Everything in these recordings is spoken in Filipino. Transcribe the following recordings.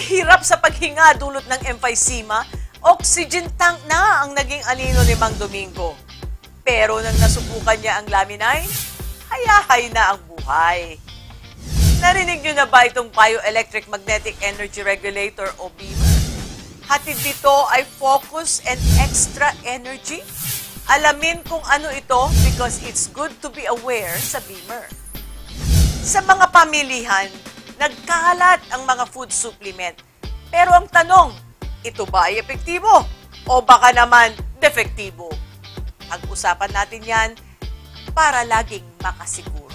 hirap sa paghinga dulot ng emphysema, oxygen tank na ang naging anino ni Mang Domingo. Pero nang nasubukan niya ang Laminine, hayahay na ang buhay. Narinig niyo na ba itong Bioelectric Magnetic Energy Regulator o BEMER? Hatid dito ay focus and extra energy. Alamin kung ano ito because it's good to be aware sa BEMER. Sa mga pamilihan, nagkalat ang mga food supplement. Pero ang tanong, ito ba ay epektibo? O baka naman defektibo? Pag-usapan natin yan para laging makasiguro.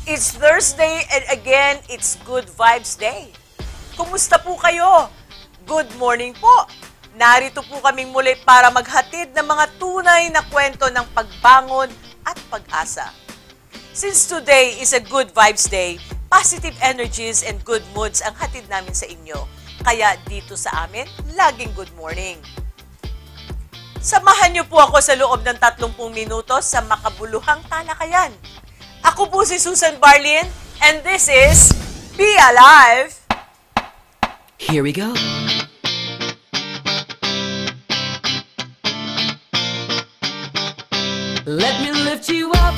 It's Thursday and again, it's Good Vibes Day. Kumusta po kayo? Good morning po. Narito po kaming muli para maghatid ng mga tunay na kwento ng pagbangon at pag-asa. Since today is a Good Vibes Day, positive energies and good moods ang hatid namin sa inyo. Kaya dito sa amin, laging good morning. Samahan niyo po ako sa loob ng 30 minutos sa makabuluhang talakayan. Ako po si Susan Barlin and this is Be Alive! Here we go. Let me lift you up.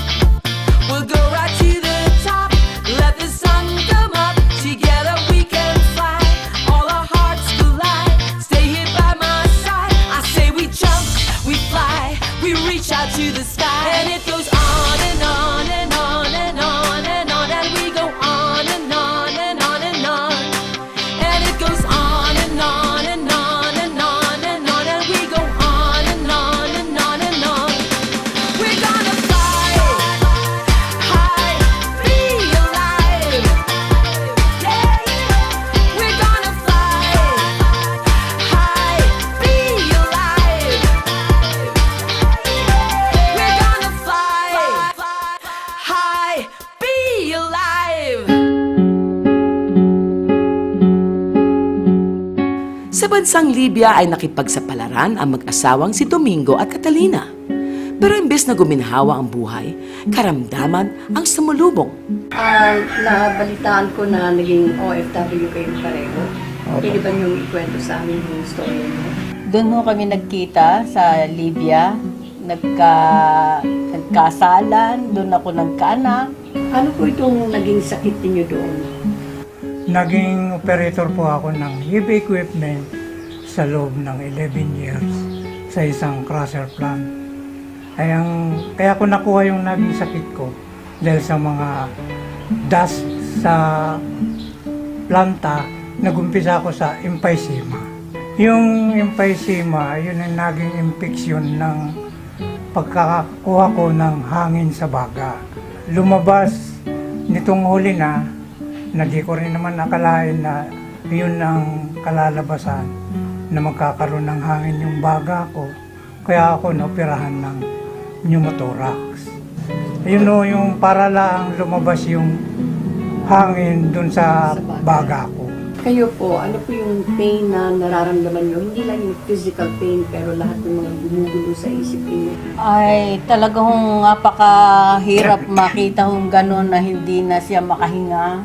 We'll go right to the top. Let the sun come up. Together we can fly. All our hearts collide. Stay here by my side. I say we jump, we fly, we reach out to the sky. And it goes on and on and on and on and on. And we go on and on and on and on. And it goes on and on and on and on and on. And we go on and on and on and on. We're gonna fly high, be alive. Yeah, we're gonna fly high, be alive. We're gonna fly high, be alive. Sa bansang Libya ay nakipagsapalaran ang mag-asawang si Domingo at Catalina. Pero imbes na guminhawa ang buhay, karamdaman ang sumulubong. Nabalitaan ko na naging OFW kayo pareho. Pwede ba niyong ikwento sa amin yung story mo? Doon ho kami nagkita sa Libya, nagkasalan, doon ako nagkaanak. Ano po itong naging sakit niyo doon? Naging operator po ako ng heavy equipment sa loob ng 11 years sa isang crusher plant. Kaya ko nakuha yung naging sakit ko dahil sa mga dust sa planta, nagumpisa ako sa emphysema. Yung emphysema, yun ang naging infeksyon ng pagkakakuha ko ng hangin sa baga. Lumabas nitong huli na di ko rin naman akalain na yun ang kalalabasan na magkakaroon ng hangin yung baga ko. Kaya ako naoperahan ng pneumothorax. Yun o, yung para lang lumabas yung hangin dun sa baga ko. Kayo po, ano po yung pain na nararamdaman niyo? Hindi lang yung physical pain, pero lahat ng mga gumugulo sa isip niyo. Ay, talagang napakahirap makita kung gano'n na hindi na siya makahinga.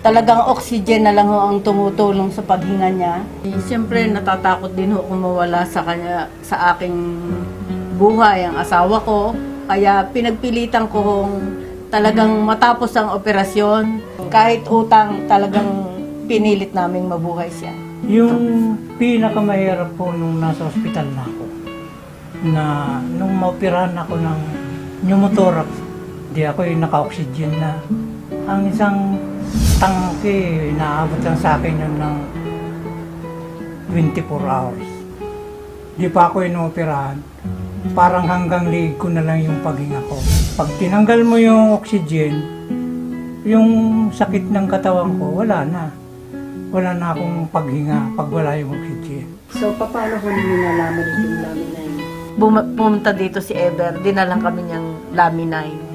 Talagang oxygen na lang ho ang tumutulong sa paghinga niya. Siyempre, natatakot din ho kung mawala sa kanya, sa aking buhay, ang asawa ko. Kaya pinagpilitan ko hong talagang matapos ang operasyon. Kahit utang, talagang pinilit naming mabuhay siya. Yung pinakamahirap po nung nasa ospital na ako, na nung maoperahan ako ng pneumothorax, di ako yung naka-oxygen na. Ang isang tangke, naabot lang sa akin yun ng 24 hours. Di pa ako inooperahan. Parang hanggang liig ko na lang yung paghinga ko. Pag tinanggal mo yung oxygen, yung sakit ng katawan ko, wala na. Wala na akong paghinga pag wala yung oxygen. So, paano ko ninyo nalaman itong Laminine? Pumunta dito si Ever, dinalang kami niyang Laminine.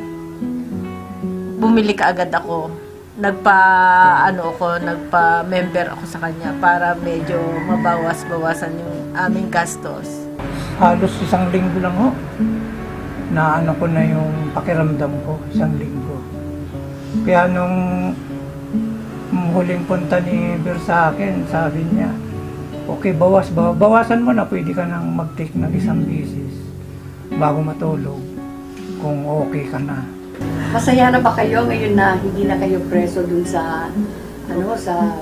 Bumili kaagad ako. Nagpa-member ako sa kanya para medyo mabawas-bawasan yung aming gastos. Halos 1 linggo lang ho. Na ko na yung pakiramdam ko, 1 linggo. Kaya nung huling punta ni Bir sa akin, sabi niya, okay, bawasan mo na, pwede ka nang mag-take ng isang beses bago matulog, kung okay ka na. Masaya na ba kayo ngayon na hindi na kayo preso dun sa sa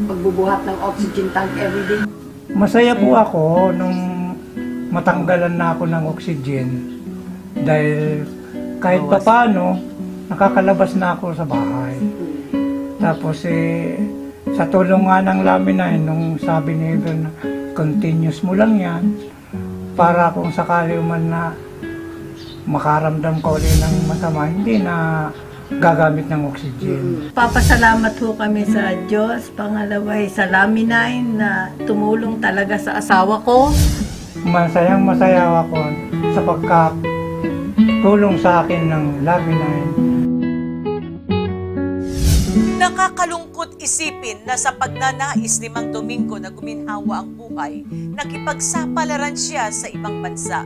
pagbubuhat ng oxygen tank everyday? Masaya po ako nung matanggalan na ako ng oxygen dahil kahit papaano nakakalabas na ako sa bahay. Tapos sa tulong nga ng laminain, nung sabi ni Evan, continuous mo lang yan para kung sakali man na makaramdam ka ulit ng masama, hindi na gagamit ng oxygen. Papasalamat ho kami sa Diyos. Pangalawa ay sa Laminain na tumulong talaga sa asawa ko. Masayang masaya ako sa pagkatulong sa akin ng Laminain. Nakakalungkot isipin na sa pagnanais ni Mang Domingo na guminhawa ang buhay, nakipagsapalaran siya sa ibang bansa.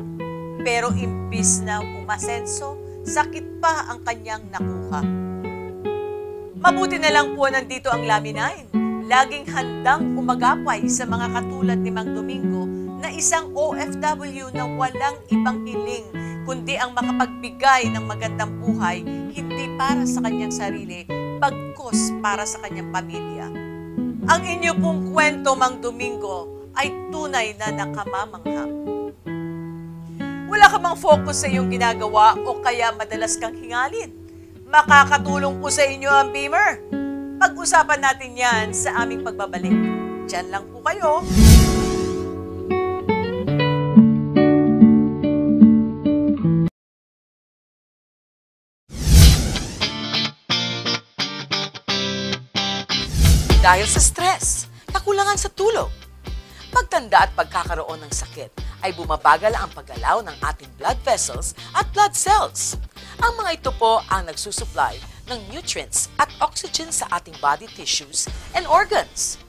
Pero imbis na umasenso, sakit pa ang kanyang nakuha. Mabuti na lang po nandito ang Laminain. Laging handang umagapay sa mga katulad ni Mang Domingo na isang OFW na walang ibang hiling kundi ang makapagbigay ng magandang buhay, hindi para sa kanyang sarili, bagkus para sa kanyang pamilya. Ang inyo pong kwento, Mang Domingo, ay tunay na nakamamanghang. Wala ka mang focus sa iyong ginagawa o kaya madalas kang hingalin. Makakatulong po sa inyo ang Beamer. Pag-usapan natin yan sa aming pagbabalik. Diyan lang po kayo. Dahil sa stress, kakulangan sa tulog, pagtanda at pagkakaroon ng sakit, ay bumabagal ang paggalaw ng ating blood vessels at blood cells. Ang mga ito po ang nagsusupply ng nutrients at oxygen sa ating body tissues and organs.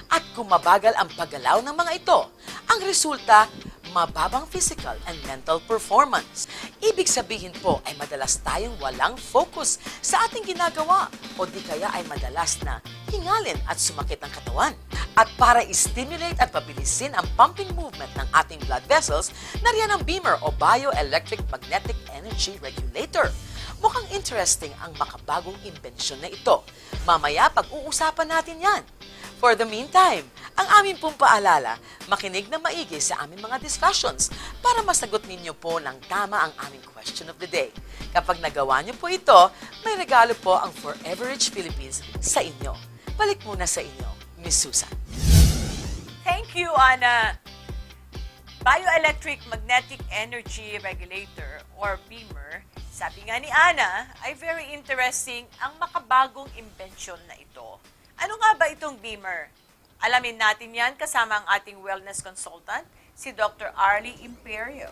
At kung mabagal ang paggalaw ng mga ito, ang resulta, mababang physical and mental performance. Ibig sabihin po ay madalas tayong walang focus sa ating ginagawa o di kaya ay madalas na hingalin at sumakit ang katawan. At para i-stimulate at pabilisin ang pumping movement ng ating blood vessels, nariyan ang Beamer o Bioelectric Magnetic Energy Regulator. Mukhang interesting ang makabagong imbensyon na ito. Mamaya pag-uusapan natin yan. For the meantime, ang aming pong paalala, makinig na maigi sa aming mga discussions para masagot ninyo po ng tama ang aming question of the day. Kapag nagawa niyo po ito, may regalo po ang Forever Rich Philippines sa inyo. Balik muna sa inyo, Miss Susan. Thank you, Ana. Bioelectric Magnetic Energy Regulator or Beamer, sabi nga ni Ana, ay very interesting ang makabagong imbensyon na ito. Ano nga ba itong Beamer? Alamin natin yan kasama ang ating wellness consultant, si Dr. Arlie Imperio.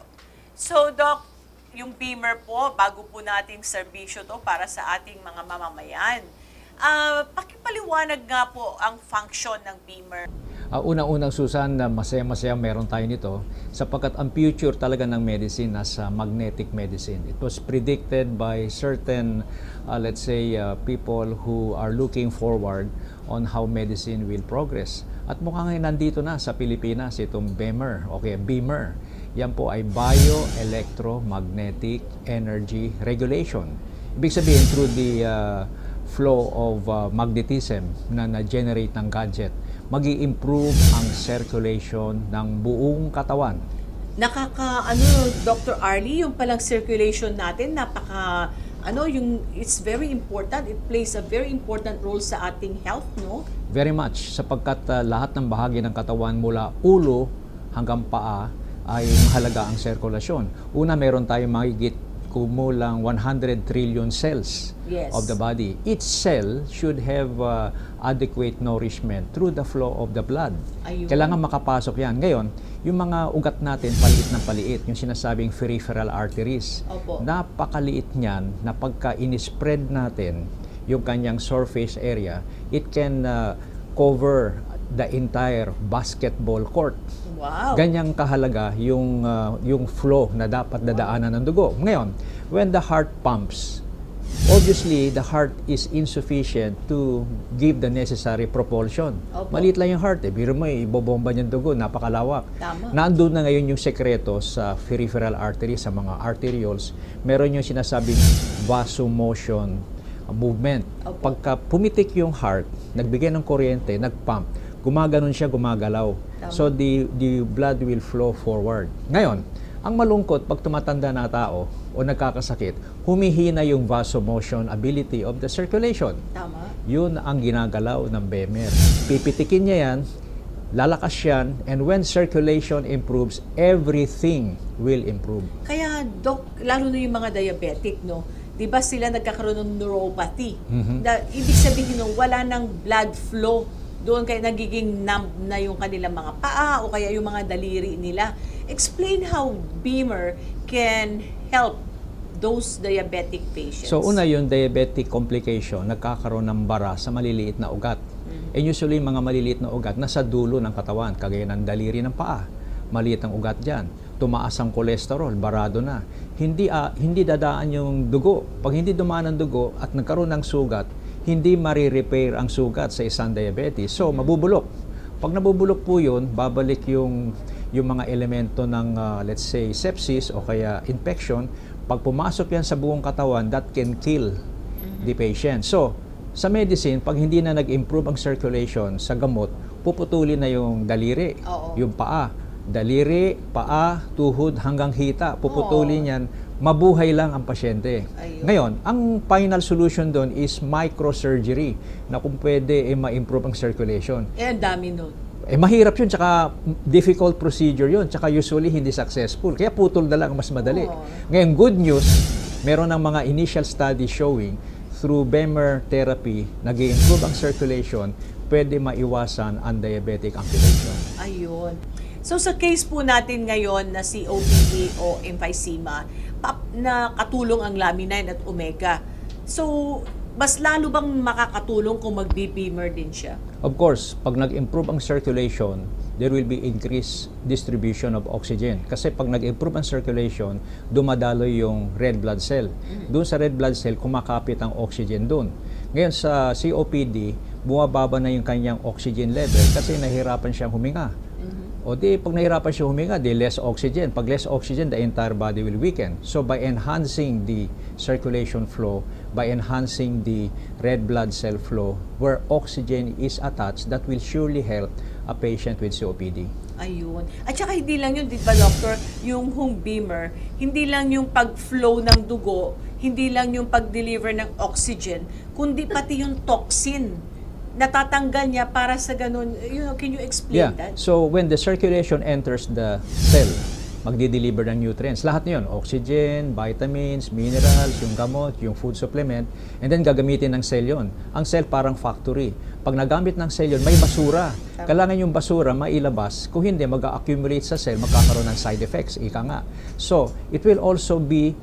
So, Doc, yung Beamer po, bago po nating serbisyo to para sa ating mga mamamayan. Pakipaliwanag nga po ang function ng Beamer. Unang-unang, Susan, na masaya-masaya meron tayo nito sapagkat ang future talaga ng medicine nasa magnetic medicine. It was predicted by certain, let's say, people who are looking forward on how medicine will progress. At mukhang nandito na sa Pilipinas itong Beamer, Beamer. Yan po ay Bioelectromagnetic Energy Regulation. Ibig sabihin, through the flow of magnetism na na-generate ng gadget, magi-improve ang circulation ng buong katawan. Dr. Arlie, yung palang circulation natin, it's very important. It plays a very important role sa ating health, no? Very much, sapagkat lahat ng bahagi ng katawan mula ulo hanggang paa ay mahalaga ang sirkulasyon. Una, meron tayong mahigit kumulang 100 trillion cells of the body. Each cell should have adequate nourishment through the flow of the blood. Ayun. Kailangan makapasok yan. Ngayon, yung mga ugat natin, paliit ng paliit, yung sinasabing peripheral arteries, napakaliit niyan na pagka in-spread natin yung kanyang surface area, it can cover the entire basketball court. Wow. Ganyang kahalaga yung flow na dapat dadaanan ng dugo. Ngayon, when the heart pumps Obviously, the heart is insufficient to give the necessary propulsion. Opo. Maliit lang yung heart. Biro mo, ibobomba niyang dugo, napakalawak. Tama. Nandun na ngayon yung sekreto sa peripheral artery, sa mga arterioles. Meron yung sinasabing vasomotion movement. Opo. Pagka pumitik yung heart, nagbigay ng kuryente, nagpump, gumaganon siya, gumagalaw. Tama. So, the blood will flow forward. Ngayon, ang malungkot, pag tumatanda na tao o nagkakasakit, humihina yung vasomotion ability of the circulation. Tama. Yun ang ginagalaw ng BEMER. Pipitikin niya yan, lalakas yan, and when circulation improves, everything will improve. Kaya, Doc, lalo na yung mga diabetic, no? Di ba sila nagkakaroon ng neuropathy? Ibig sabihin, no, wala ng blood flow. Doon kaya nagiging numb na yung kanilang mga paa o kaya yung mga daliri nila. Explain how BEMER can help those diabetic patients. So una yung diabetic complication, nagkakaroon ng bara sa maliliit na ugat. And usually mga maliliit na ugat nasa dulo ng katawan, kagaya ng daliri ng paa. Maliit ang ugat dyan. Tumaas ang cholesterol, barado na. Hindi dadaan yung dugo. Pag hindi dumaan ang dugo at nagkaroon ng sugat, hindi marirepair ang sugat sa isang diabetes. So, mabubulok. Pag nabubulok po yun, babalik yung mga elemento ng, let's say, sepsis o kaya infection. Pag pumasok yan sa buong katawan, that can kill the patient. So, sa medicine, pag hindi na nag-improve ang circulation sa gamot, puputulin na yung daliri, Oo. yung paa. Daliri, paa, tuhod, hanggang hita. Puputulin yan. Mabuhay lang ang pasyente. Ayun. Ngayon, ang final solution doon is microsurgery na kung pwede ma-improve ang circulation. ang dami nun. Mahirap yun, tsaka difficult procedure yun, tsaka usually hindi successful. Kaya putol na lang mas madali. Oo. Ngayon, good news, meron ng mga initial studies showing through BEMER therapy, nag-improve ang circulation, pwede maiwasan ang diabetic amputation. Ayun. So sa case po natin ngayon na COPD o emphysema, na katulong ang laminin at omega. So, mas lalo bang makakatulong kung mag-BEMER din siya? Of course, pag nag-improve ang circulation, there will be increased distribution of oxygen. Kasi pag nag-improve ang circulation, dumadaloy yung red blood cell. Doon sa red blood cell, kumakapit ang oxygen doon. Ngayon sa COPD, bumababa na yung kanyang oxygen level kasi nahihirapan siyang huminga. O di, pag nahirapan siya huminga, di less oxygen. Pag less oxygen, the entire body will weaken. So by enhancing the circulation flow, by enhancing the red blood cell flow, where oxygen is attached, that will surely help a patient with COPD. Ayun. At saka hindi lang yun, di ba, Doctor, yung BEMER, hindi lang yung pag-flow ng dugo, hindi lang yung pag-deliver ng oxygen, kundi pati yung toxin natatanggal niya para sa ganun. Can you explain that? So when the circulation enters the cell, magdi-deliver ng nutrients. Lahat na yun, oxygen, vitamins, minerals, yung gamot, yung food supplement, and then gagamitin ng cell yun. Ang cell parang factory. Pag nagamit ng cell yun, may basura. Kailangan yung basura mailabas. Kung hindi, mag-accumulate sa cell, magkakaroon ng side effects. Ika nga. So, it will also be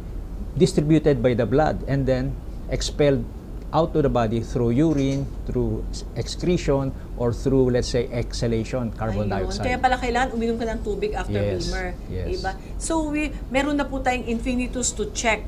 distributed by the blood and then expelled out to the body through urine, through excretion, or through, let's say, exhalation, carbon dioxide. Kaya pala kailangan uminom ka ng tubig after BEMER. Yes. Diba? So, meron na po tayong Infinitus to check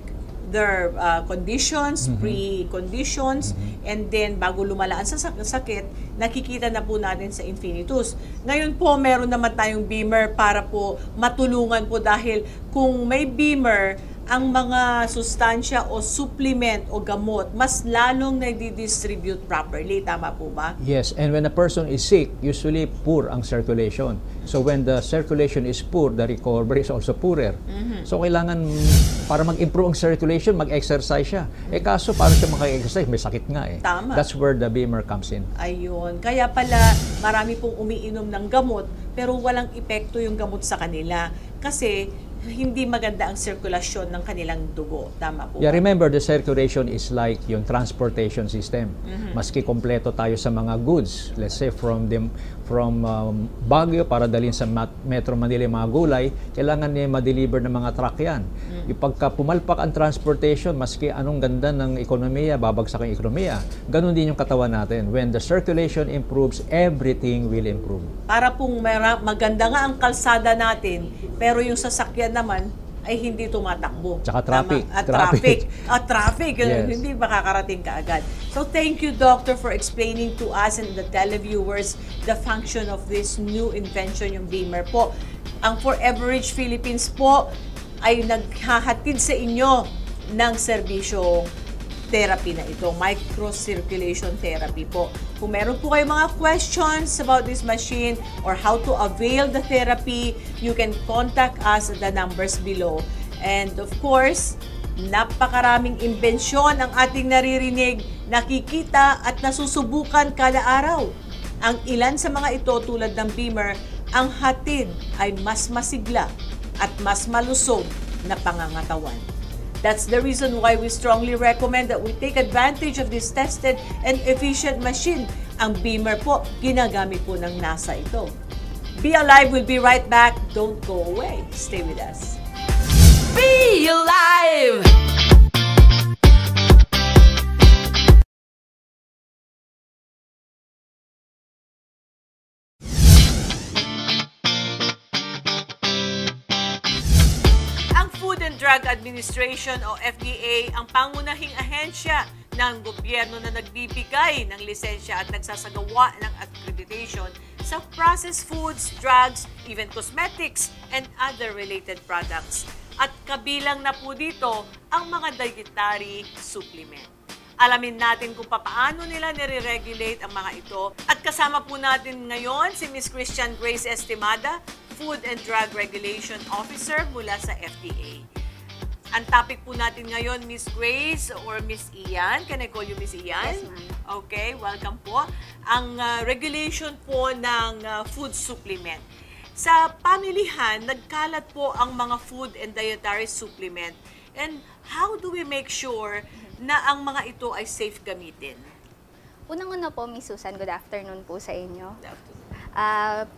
their conditions, pre-conditions, and then bago lumalaan sa sakit, nakikita na po natin sa Infinitus. Ngayon po, meron naman tayong BEMER para po matulungan po dahil kung may BEMER, ang mga sustansya o supplement o gamot, mas lalong na-distribute properly. Tama po ba? Yes, and when a person is sick, usually poor ang circulation. So when the circulation is poor, the recovery is also poorer. So kailangan, para mag-improve ang circulation, mag-exercise siya. Kaso, paano siya mag-exercise? May sakit nga eh. Tama. That's where the BEMER comes in. Ayun. Kaya pala, marami pong umiinom ng gamot, pero walang epekto yung gamot sa kanila. Kasi, hindi maganda ang sirkulasyon ng kanilang dugo. Tama po Yeah, ba? remember, the circulation is like yung transportation system. Maski kompleto tayo sa mga goods, let's say from Baguio para dalhin sa Metro Manila yung mga gulay, kailangan niya ma-deliver ng mga truck yan. Yung pagka pumalpak ang transportation, maski anong ganda ng ekonomiya, babagsak ang ekonomiya. Ganon din yung katawan natin. When the circulation improves, everything will improve. Para pong maganda nga ang kalsada natin, pero yung sasakyan naman, ay hindi tumatakbo. Tsaka traffic. At traffic. Yes. Hindi makakarating kaagad. So thank you, Doctor, for explaining to us and the televiewers the function of this new invention, yung Beamer po. Ang Forever Rich Philippines po ay naghahatid sa inyo ng serbisyong therapy na ito, microcirculation therapy po. Kung meron po kayo mga questions about this machine or how to avail the therapy, you can contact us at the numbers below. And of course, napakaraming imbensyon ang ating naririnig, nakikita at nasusubukan kada araw. Ang ilan sa mga ito tulad ng Beamer, ang hatid ay mas masigla at mas malusog na pangangatawan. That's the reason why we strongly recommend that we take advantage of this tested and efficient machine. Ang Beamer po, ginagamit po ng NASA ito. Be Alive will be right back. Don't go away. Stay with us. Be alive! Food and Drug Administration o FDA ang pangunahing ahensya ng gobyerno na nagbibigay ng lisensya at nagsasagawa ng accreditation sa processed foods, drugs, even cosmetics, and other related products. At kabilang na po dito ang mga dietary supplement. Alamin natin kung paano nila nire-regulate ang mga ito. At kasama po natin ngayon si Ms. Christian Grace Estimada, Food and Drug Regulation Officer mula sa FDA. Ang topic po natin ngayon, Ms. Grace or Ms. Ian. Can I call you Ms. Ian? Yes, ma'am. Okay, welcome po. Ang regulation po ng food supplement. Sa pamilihan, nagkalat po ang mga food and dietary supplement. And how do we make sure na ang mga ito ay safe gamitin? Unang-una po, Miss Susan, good afternoon po sa inyo.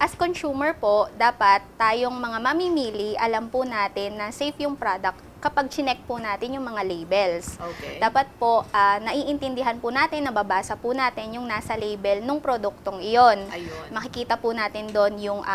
As consumer po, dapat tayong mga mamimili, alam po natin na safe yung product kapag chinek po natin yung mga labels. Okay. Dapat po, naiintindihan po natin, nababasa po natin yung nasa label ng produktong iyon. Ayun. Makikita po natin doon yung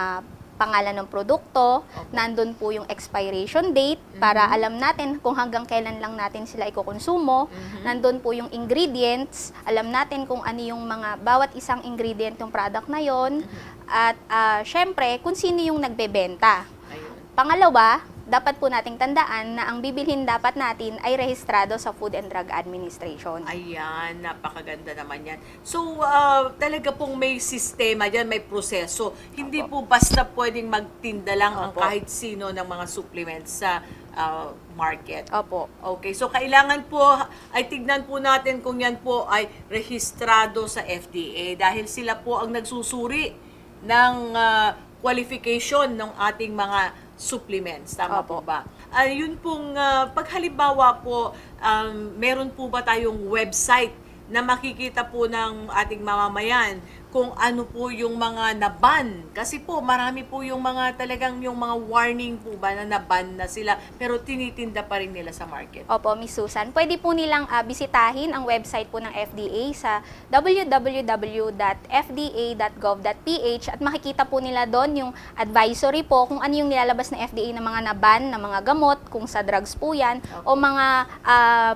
pangalan ng produkto, nandun po yung expiration date para alam natin kung hanggang kailan lang natin sila ikukonsumo. Nandun po yung ingredients, alam natin kung ano yung mga bawat isang ingredient ng product na yon. At syempre, kung sino yung nagbebenta. Ayun. Pangalawa, dapat po nating tandaan na ang bibilhin dapat natin ay rehistrado sa Food and Drug Administration. Ayan, napakaganda naman yan. So, talaga pong may sistema dyan, may proseso. Hindi po basta pwedeng magtinda lang ang kahit sino ng mga supplements sa market. Opo. Okay, so kailangan po ay tignan po natin kung yan po ay rehistrado sa FDA dahil sila po ang nagsusuri ng qualification ng ating mga supplements. Tama po ba? Yun pong, paghalimbawa po, meron po ba tayong website na makikita po ng ating mamamayan kung ano po yung mga naban. Kasi po, marami po yung mga talagang yung mga warning po ba na naban na sila pero tinitinda pa rin nila sa market. Opo, Miss Susan. Pwede po nilang bisitahin ang website po ng FDA sa www.fda.gov.ph at makikita po nila doon yung advisory po kung ano yung nilalabas ng FDA na mga naban, na mga gamot, kung sa drugs po yan, o mga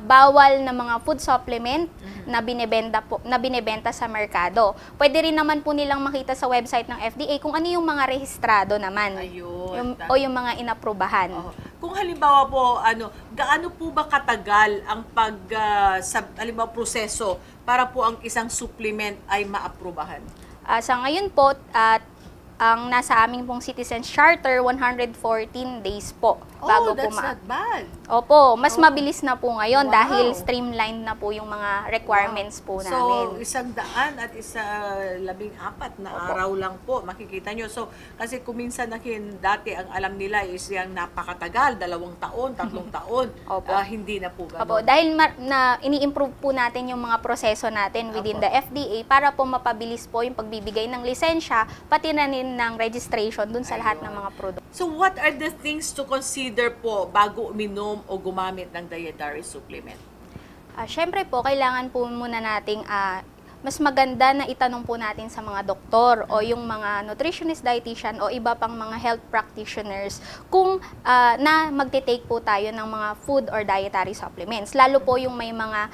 bawal na mga food supplement na binebenta sa merkado. Pwede rin naman po nilang makita sa website ng FDA kung ano yung mga rehistrado naman. Ayun. O yung mga inaprubahan. Kung halimbawa po, gaano po ba katagal ang halimbawa proseso para po ang isang supplement ay maaprubahan? Sa ngayon po, ang nasa aming pong Citizens Charter, 114 days po bago that's po not bad. Opo, mas mabilis na po ngayon Wow. dahil streamlined na po yung mga requirements po namin. So, 100 at 14 na araw lang po, makikita nyo. So, kasi kung minsan dati ang alam nila is yung napakatagal, 2 taon, 3 taon, Opo. hindi na po ganun. Opo, dahil ini-improve po natin yung mga proseso natin within the FDA para po mapabilis po yung pagbibigay ng lisensya, pati na rin ng registration dun sa lahat ng mga produkto. So, what are the things to consider po bago uminom o gumamit ng dietary supplement? Syempre po, kailangan po muna nating mas maganda na itanong po natin sa mga doktor o yung mga nutritionist, dietitian o iba pang mga health practitioners kung na magte-take po tayo ng mga food or dietary supplements. Lalo po yung may mga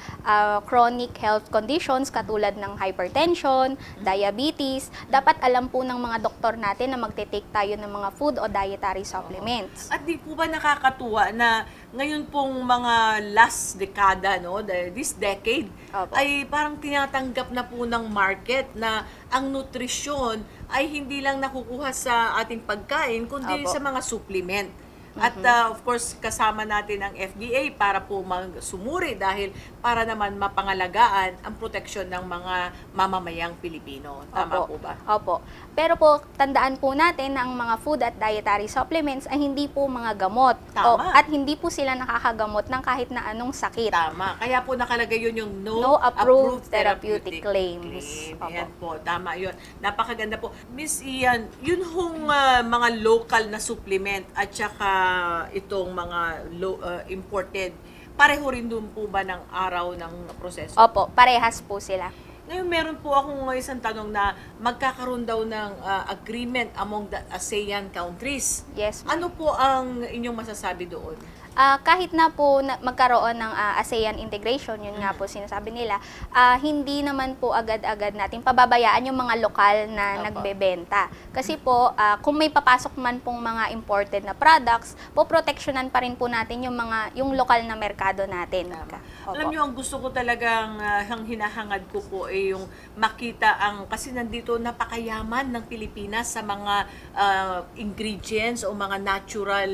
chronic health conditions katulad ng hypertension, diabetes, dapat alam po ng mga doktor natin na magte-take tayo ng mga food o dietary supplements. At di po ba nakakatuwa na ngayon pong mga last dekada, no, this decade, Opo. ay parang tinatanggap na po ng market na ang nutrisyon ay hindi lang nakukuha sa ating pagkain, kundi Opo. sa mga supplement. At of course, kasama natin ang FDA para po sumuri dahil para naman mapangalagaan ang proteksyon ng mga mamamayang Pilipino. Tama po ba? Opo. Pero po, tandaan po natin na ang mga food at dietary supplements ay hindi po mga gamot. Tama. At hindi po sila nakakagamot ng kahit na anong sakit. Tama. Kaya po nakalagay yun yung No approved therapeutic claims. Opo. Ayan po, tama yun. Napakaganda po. Miss Ian, yun hong mga local na supplement at saka itong mga imported, pareho rin doon po ba ng araw ng proseso? Opo, parehas po sila. Ngayon, meron po akong isang tanong na magkakaroon daw ng agreement among the ASEAN countries. Yes. Ano po ang inyong masasabi doon? Kahit na po magkaroon ng ASEAN integration, yun nga po sinasabi nila, hindi naman po agad-agad natin pababayaan yung mga lokal na nagbebenta. Kasi po, kung may papasok man pong mga imported na products, po proteksyonan pa rin po natin yung lokal na merkado natin. Opo. Alam niyo, ang gusto ko talagang ang hinahangad ko po ay yung makita kasi nandito napakayaman ng Pilipinas sa mga ingredients o mga natural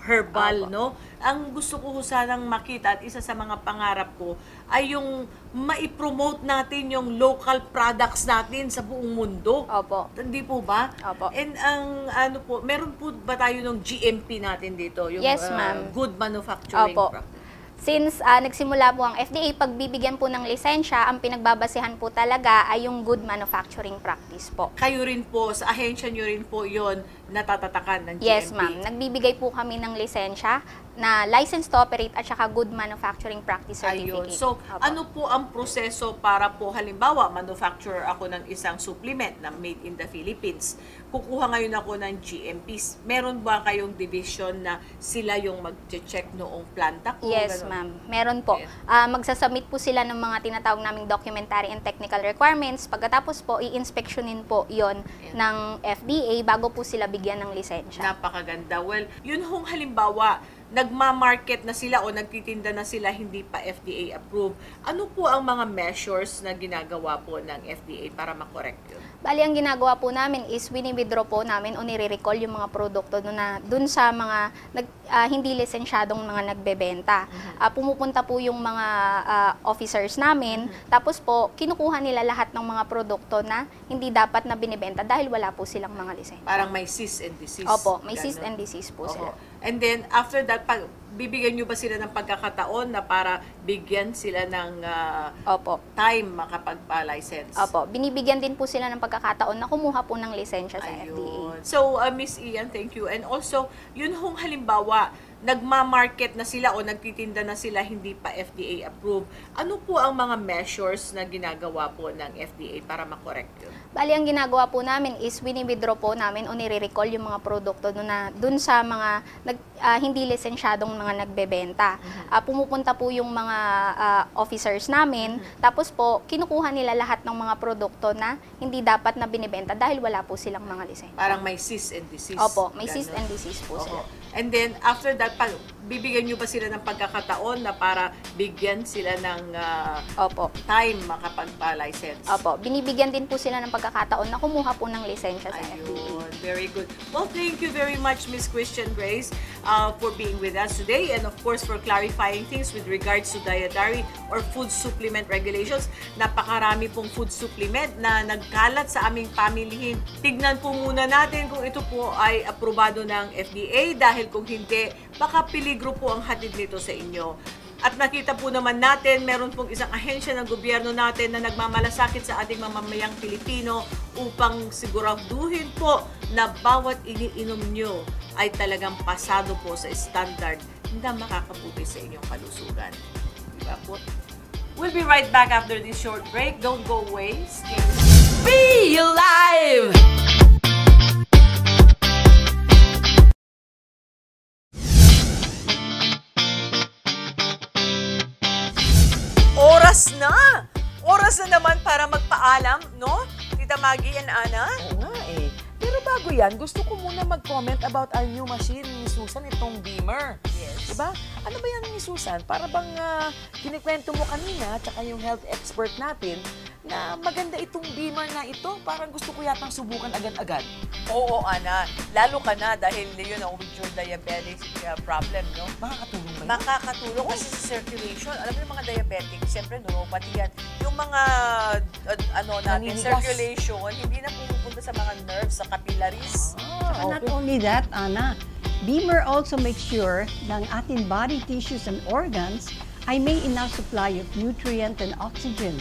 herbal, no? Ang gusto ko sanang makita at isa sa mga pangarap ko ay yung maipromote natin yung local products natin sa buong mundo. Opo. Hindi po ba? Opo. And ang meron po ba tayo ng GMP natin dito? Yung Yes, ma'am. Good Manufacturing Opo. Practice. Since nagsimula po ang FDA, pagbibigyan po ng lisensya, ang pinagbabasehan po talaga ay yung good manufacturing practice po. Kayo rin po, sa ahensya nyo rin po yon natatatakan ng GMP? Yes, ma'am. Nagbibigay po kami ng lisensya na license to operate at saka good manufacturing practice Ayun. certificate. So, Opo. ano po ang proseso para po, halimbawa, manufacturer ako ng isang supplement na made in the Philippines. Kukuha ngayon ako ng GMPs. Meron ba kayong division na sila yung mag-check noong planta ko? Yes, Ganun? ma'am. Meron po. Yes. Magsasubmit po sila ng mga tinatawag naming documentary and technical requirements. Pagkatapos po, i-inspectionin po yon ng FDA bago po sila bigyan ng lisensya. Napakaganda. Well, yun hong halimbawa, nagma-market na sila o nagtitinda na sila hindi pa FDA approved. Ano po ang mga measures na ginagawa po ng FDA para makorek yun? Bali, ang ginagawa po namin is wini-withdraw po namin o nire-recall yung mga produkto dun sa mga hindi lisensyadong mga nagbebenta. Pumupunta po yung mga officers namin, tapos po kinukuha nila lahat ng mga produkto na hindi dapat na binibenta dahil wala po silang mga lisensya. Parang may cease and desist. Opo, may Ganun. cease and desist po sila. And then, after that, bibigyan nyo ba sila ng pagkakataon na para bigyan sila ng Opo. time makapagpa-license? Opo, binibigyan din po sila ng pagkakataon na kumuha po ng lisensya sa FDA. Ayun. So, Miss Ian, thank you. And also, yun hong halimbawa, nagma-market na sila o nagtitinda na sila hindi pa FDA approved. Ano po ang mga measures na ginagawa po ng FDA para makorek yun? Bali, ang ginagawa po namin is wini-withdraw po namin o nire-recall yung mga produkto dun sa mga hindi lisensyadong mga nagbebenta. Pumupunta po yung mga officers namin, tapos po kinukuha nila lahat ng mga produkto na hindi dapat na binibenta dahil wala po silang mga lisensya. Parang may cease and desist. Opo, may Ganun. cease and desist po sila. And then, after that, bibigyan nyo ba sila ng pagkakataon na para bigyan sila ng Opo. time makapagpa-license? Opo, binibigyan din po sila ng pagkakataon na kumuha po ng lisensya sa FDA. Ayun, very good. Well, thank you very much, Miss Christian Grace, for being with us today and of course for clarifying things with regards to dietary or food supplement regulations. Napakarami pong food supplement na nagkalat sa aming pamilihin. Tignan po muna natin kung ito po ay aprobado ng FDA dahil kung hindi, baka peligro po ang hatid nito sa inyo. At nakita po naman natin, meron pong isang ahensya ng gobyerno natin na nagmamalasakit sa ating mamamayang Pilipino upang siguraduhin po na bawat iniinom nyo ay talagang pasado po sa standard na makakabuti sa inyong kalusugan. Diba po? We'll be right back after this short break. Don't go away. Stay. Be alive! Oras na! Oras na naman para magpaalam, no? Tita Maggie and Ana? Oo nga eh. Pero bago yan, gusto ko muna mag-comment about our new machine ni Susan, itong Beamer. Yes. Diba? Ano ba yan ni Susan? Para bang kinikwento mo kanina, tsaka yung health expert natin, na maganda itong Beamer na ito. Parang gusto ko yatang subukan agad-agad. Oo, Ana. Lalo ka na dahil yun ang with your diabetic problem, no? Makakatulong ba yun? Makakatulong kasi sa circulation. Alam mo yung mga diabetic, siyempre neuropathy yan. Yung mga, natin, Naninigas. circulation, hindi na pumupunta sa mga nerves, sa capillaries. Not only that, Ana, Beamer also makes sure ng ating body tissues and organs ay may enough supply of nutrient and oxygen.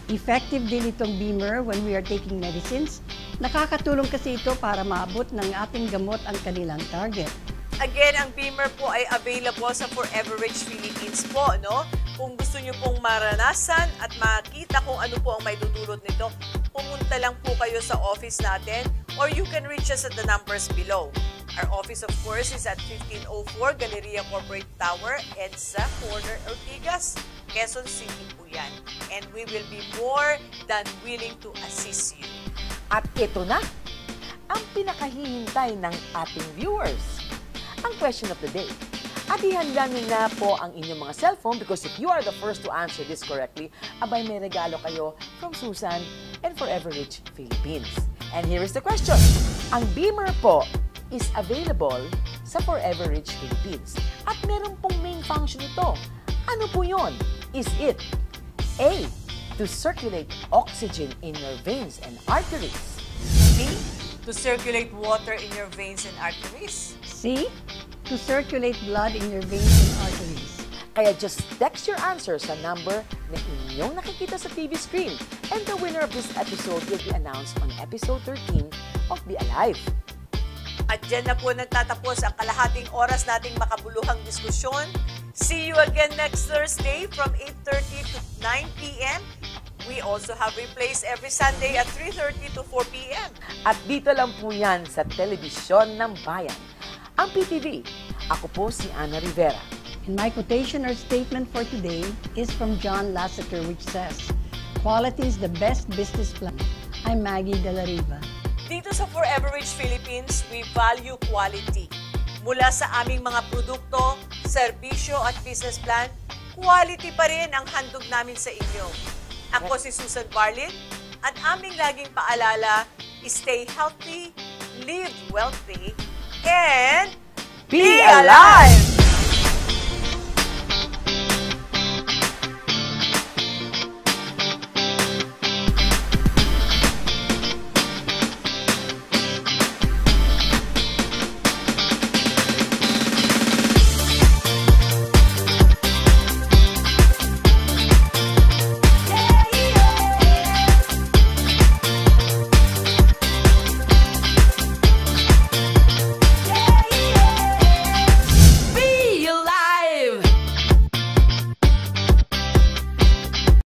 Effective din itong Beamer when we are taking medicines. Nakakatulong kasi ito para maabot ng ating gamot ang kanilang target. Again, ang Beamer po ay available sa Forever Rich Philippines po, no? Kung gusto nyo pong maranasan at makita kung ano po ang may dudulot nito, pumunta lang po kayo sa office natin or you can reach us at the numbers below. Our office, of course, is at 1504 Galleria Corporate Tower, EDSA, Corner, Ortigas, Quezon City po yan. And we will be more than willing to assist you. At ito na, ang pinakahihintay ng ating viewers. Ang question of the day. At ihanda nyo na po ang inyong mga cellphone because if you are the first to answer this correctly, abay may regalo kayo from Susan and Forever Rich Philippines. And here is the question. Ang Beamer po is available sa Forever Rich Philippines. At meron pong main function ito. Ano po yun? Is it A, to circulate oxygen in your veins and arteries? B, to circulate water in your veins and arteries. C, to circulate blood in your veins and arteries. Kaya just text your answer sa number na inyong nakikita sa TV screen. And the winner of this episode will be announced on episode 13 of Be Alive. At dyan na po nagtatapos ang kalahating oras nating makabuluhang diskusyon. See you again next Thursday from 8:30 to 9 p.m. We also have replays every Sunday at 3:30 to 4 p.m. At dito lang po yan sa Telebisyon ng Bayan. Ang PTV, ako po si Ana Rivera. And my quotation or statement for today is from John Lasseter, which says, "Quality is the best business plan." I'm Maggie De La Riva. Dito sa Forever Rich Philippines, we value quality. Mula sa aming mga produkto, serbisyo at business plan, quality pa rin ang handog namin sa inyo. Ako si Susan Barlin at aming laging paalala, stay healthy, live wealthy, and Be alive!